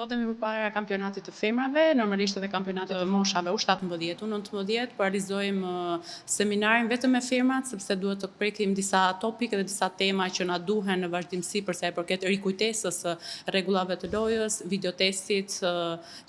Ndodhemi përpara kampionatit të femrave, normalisht edhe kampionatit të moshave U17, U19, po realizojmë seminarin vetëm me femrat, sepse duhet të prekim disa topik dhe disa tema që na duhen në vazhdimsi për sa i përket rikujtesës rregullave të lojës, videotestit,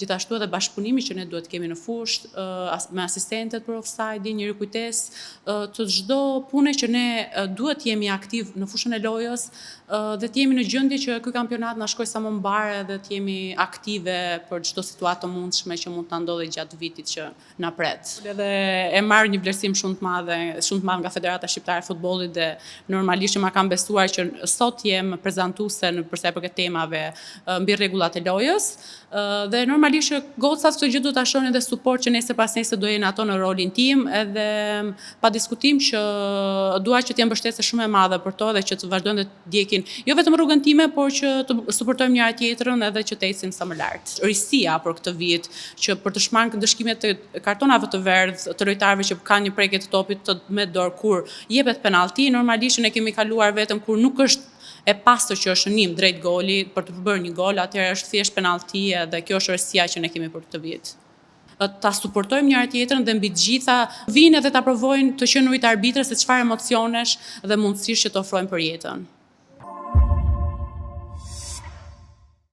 gjithashtu edhe bashkëpunimi që ne duhet të kemi në fushë me asistentët për offside, një rikujtesë të çdo pune që ne duhet të jemi aktiv në fushën e lojës dhe të jemi në gjendje që ky kampionat na shkojë sa më mbar dhe të jemi aktive për çdo situatë të mundshme që mund të na ndodhë gjatë vitit që na pret. Edhe e marr një vlerësim shumë të madh nga Federata Shqiptare e Futbollit dhe normalisht ma kanë besuar që sot jem prezantuese për sa i përket temave mbi rregullat e lojës. Dhe normalisht gocat këtë gjë duhet ta shohin edhe suport që nesër pas nesër do jenë ato në rolin tim, edhe pa diskutim që dua që t'jem mbështesë shumë e madhe për to dhe që të vazhdojnë të ndjekin jo vetëm rrugën time, por që të suportojmë njëra tjetrën edhe që të ecim sa më lart. Risia për këtë vit që për të shmangë ndëshkimet të kartonave të verdh të lojtarëve që kanë një prekje të topit me dorë kur jepet penallti, normalisht ne kemi kaluar vetëm kur nuk është e pastër që është shënim drejt goli për të përbërë një gol, atëherë është thjesht penallti dhe kjo është rësia që ne kemi për këtë vit. Ta suportojmë njëra tjetrën dhe mbi të gjitha vinë edhe ta provojnë të qenë ujtë arbitrës se çfarë emocionesh dhe mundësish që të ofrojnë për jetën.